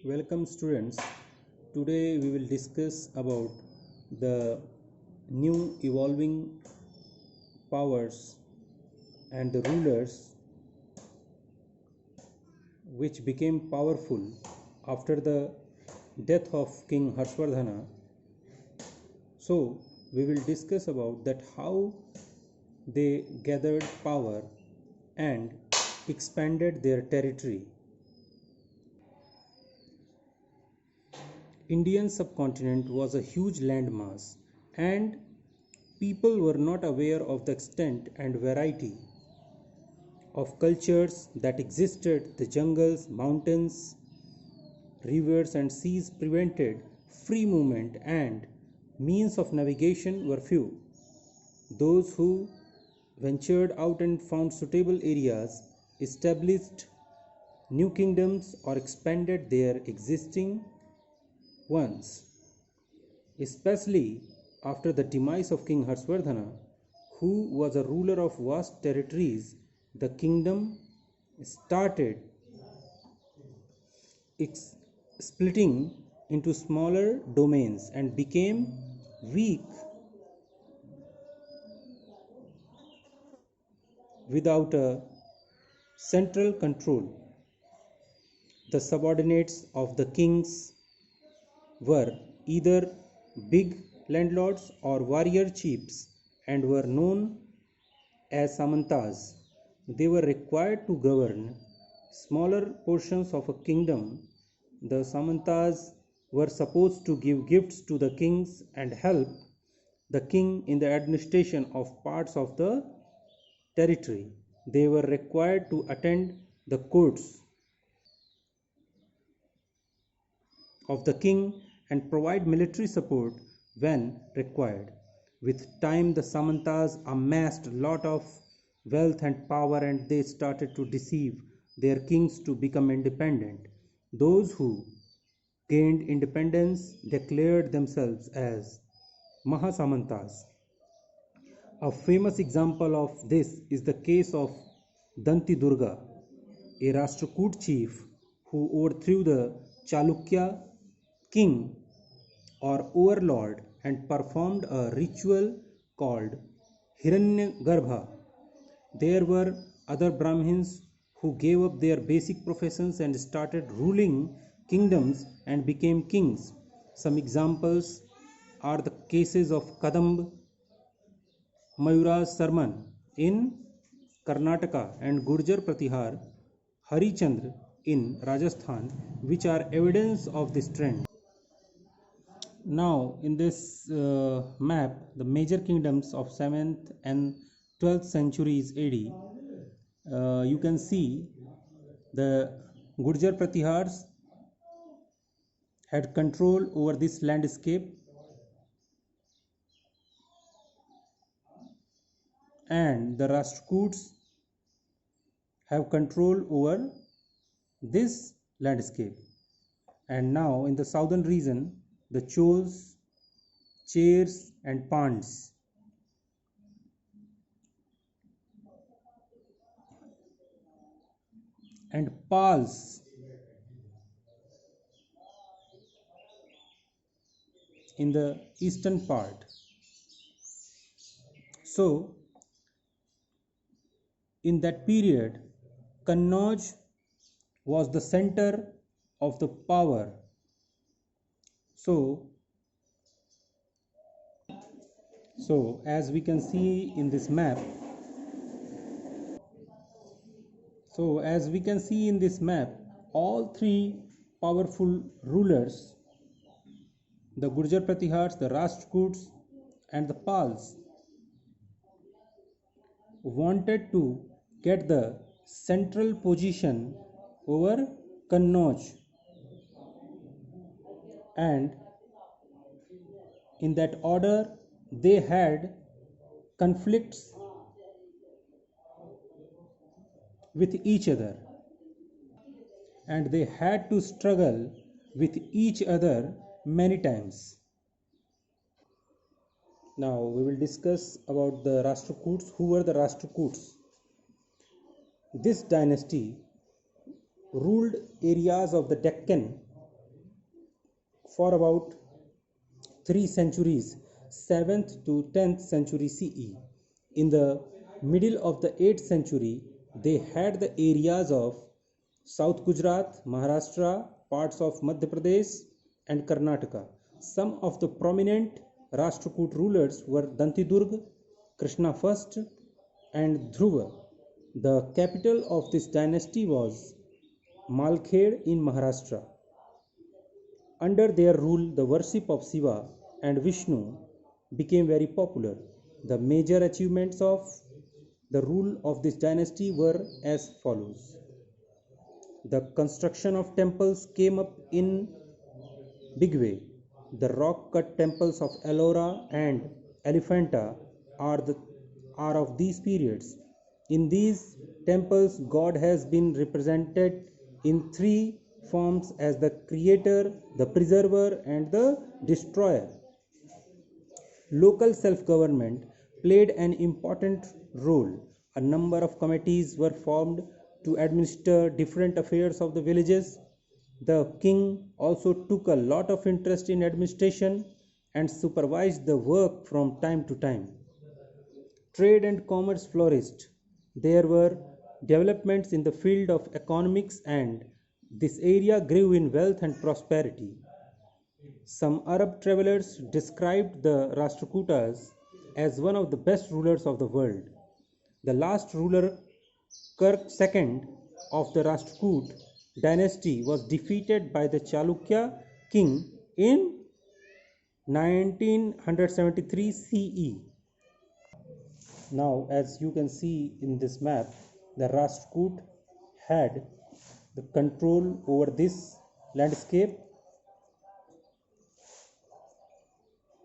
Welcome students. Today we will discuss about the new evolving powers and the rulers which became powerful after the death of King Harshvardhana. So we will discuss about that how they gathered power and expanded their territory. Indian subcontinent was a huge landmass and people were not aware of the extent and variety of cultures that existed. The jungles, mountains, rivers and seas prevented free movement and means of navigation were few. Those who ventured out and found suitable areas established new kingdoms or expanded their existing ones. Especially after the demise of King Harshvardhana, who was a ruler of vast territories, the kingdom started splitting into smaller domains and became weak without a central control. The subordinates of the kings were either big landlords or warrior chiefs and were known as samantas. They were required to govern smaller portions of a kingdom. The samantas were supposed to give gifts to the kings and help the king in the administration of parts of the territory. They were required to attend the courts of the king and provide military support when required. With time, the Samantas amassed a lot of wealth and power and they started to deceive their kings to become independent. Those who gained independence declared themselves as Mahasamantas. A famous example of this is the case of Danti Durga, a Rashtrakoot chief who overthrew the Chalukya king or overlord and performed a ritual called Hiranyagarbha. There were other Brahmins who gave up their basic professions and started ruling kingdoms and became kings. Some examples are the cases of Kadamba Mayuraj Sarman in Karnataka and Gurjar Pratihar Harichandra in Rajasthan, which are evidence of this trend. Now, in this map, the major kingdoms of 7th and 12th centuries AD, you can see the Gurjar Pratihars had control over this landscape and the Rashtrakuts have control over this landscape. And now in the southern region, the Chols, Chairs and Pands. And Pals in the eastern part. So, in that period, Kannauj was the center of the power. So as we can see in this map, all three powerful rulers, the Gurjar Pratihars, the Rashtrakuts and the Pals, wanted to get the central position over Kannauj, and in that order they had conflicts with each other and they had to struggle with each other many times. Now we will discuss about the Rashtrakuts. Who were the Rashtrakuts? This dynasty ruled areas of the Deccan for about 3 centuries, 7th to 10th century CE. In the middle of the 8th century, they had the areas of South Gujarat, Maharashtra, parts of Madhya Pradesh and Karnataka. Some of the prominent Rashtrakoot rulers were Dantidurg, Krishna I and Dhruva. The capital of this dynasty was Malkhed in Maharashtra. Under their rule, the worship of Shiva and Vishnu became very popular. The major achievements of the rule of this dynasty were as follows. The construction of temples came up in big way. The rock-cut temples of Ellora and Elephanta are of these periods. In these temples, God has been represented in three forms as the creator, the preserver, and the destroyer. Local self-government played an important role. A number of committees were formed to administer different affairs of the villages. The king also took a lot of interest in administration and supervised the work from time to time. Trade and commerce flourished. There were developments in the field of economics and this area grew in wealth and prosperity. Some Arab travelers described the Rashtrakutas as one of the best rulers of the world. The last ruler, Kirk II of the Rashtrakoot dynasty, was defeated by the Chalukya king in 1973 CE. Now, as you can see in this map, the Rashtrakoot had the control over this landscape.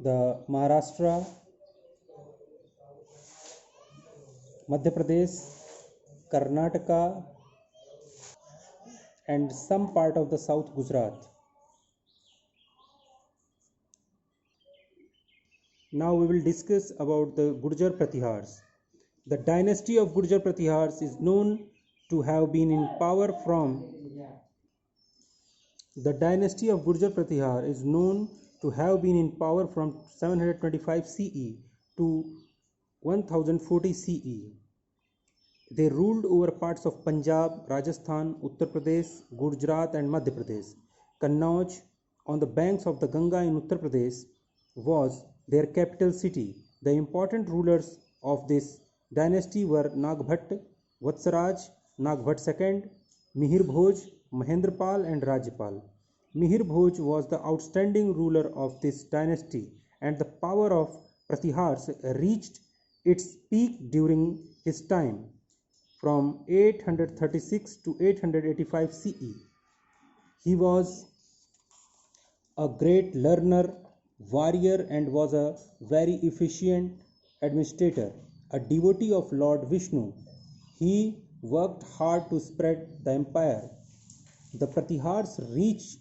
The Maharashtra, Madhya Pradesh, Karnataka, and some part of the South Gujarat. Now we will discuss about the Gurjar Pratihars. The dynasty of Gurjar Pratihars is known to have been in power from 725 CE to 1040 CE. They ruled over parts of Punjab, Rajasthan, Uttar Pradesh, Gujarat and Madhya Pradesh. Kannauj on the banks of the Ganga in Uttar Pradesh was their capital city. The important rulers of this dynasty were Nagbhat, Vatsaraj, Nagbhat II, Mihir Bhoj, Mahendrapal and Rajapal. Mihir Bhoj was the outstanding ruler of this dynasty and the power of Pratihars reached its peak during his time from 836 to 885 CE. He was a great learner, warrior and was a very efficient administrator. A devotee of Lord Vishnu, he worked hard to spread the empire. The Pratihars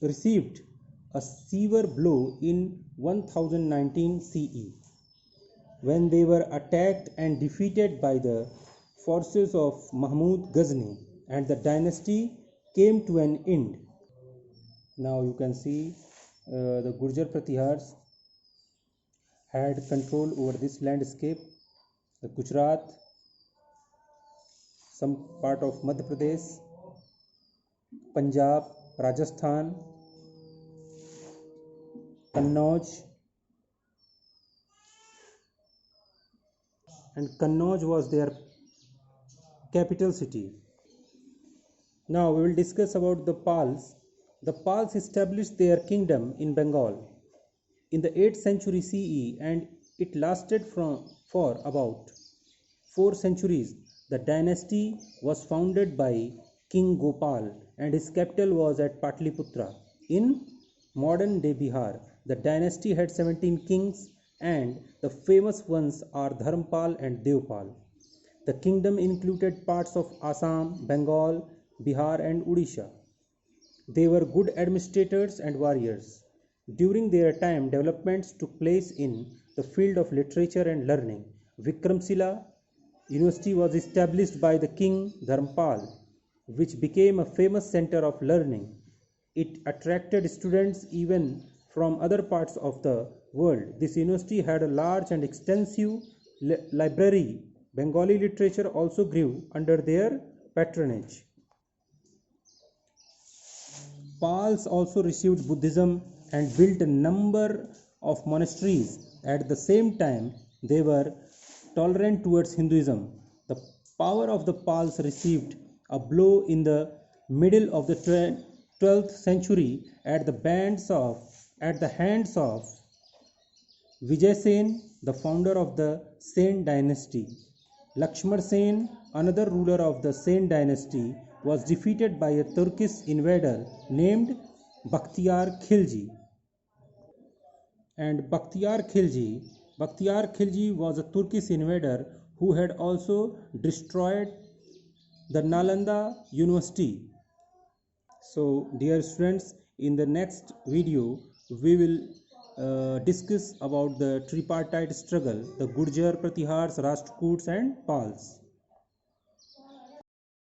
received a severe blow in 1019 CE when they were attacked and defeated by the forces of Mahmud Ghazni and the dynasty came to an end. Now you can see the Gurjar Pratihars had control over this landscape. The Gujarat, some part of Madhya Pradesh, Punjab, Rajasthan, Kannauj, and Kannauj was their capital city. Now we will discuss about the Pals. The Pals established their kingdom in Bengal in the 8th century CE and it lasted for about 4 centuries. The dynasty was founded by King Gopal and his capital was at Patliputra in modern day Bihar. The dynasty had 17 kings and the famous ones are Dharmpal and Devpal. The kingdom included parts of Assam, Bengal, Bihar and Odisha. They were good administrators and warriors. During their time, developments took place in the field of literature and learning. Vikramshila University was established by the king Dharmpal, which became a famous center of learning. It attracted students even from other parts of the world. This university had a large and extensive library. Bengali literature also grew under their patronage. Pals also received Buddhism and built a number of monasteries. At the same time, they were tolerant towards Hinduism. The power of the Pals received a blow in the middle of the 12th century at the hands of Vijay Sen, the founder of the Sen dynasty. Lakshmar Sen, another ruler of the Sen dynasty, was defeated by a Turkish invader named Bakhtiyar Khilji. And Bakhtiyar Khilji was a Turkish invader who had also destroyed the Nalanda University. So, dear students, in the next video, we will discuss about the tripartite struggle, the Gurjar, Pratihars, Rashtrakuts and Pals.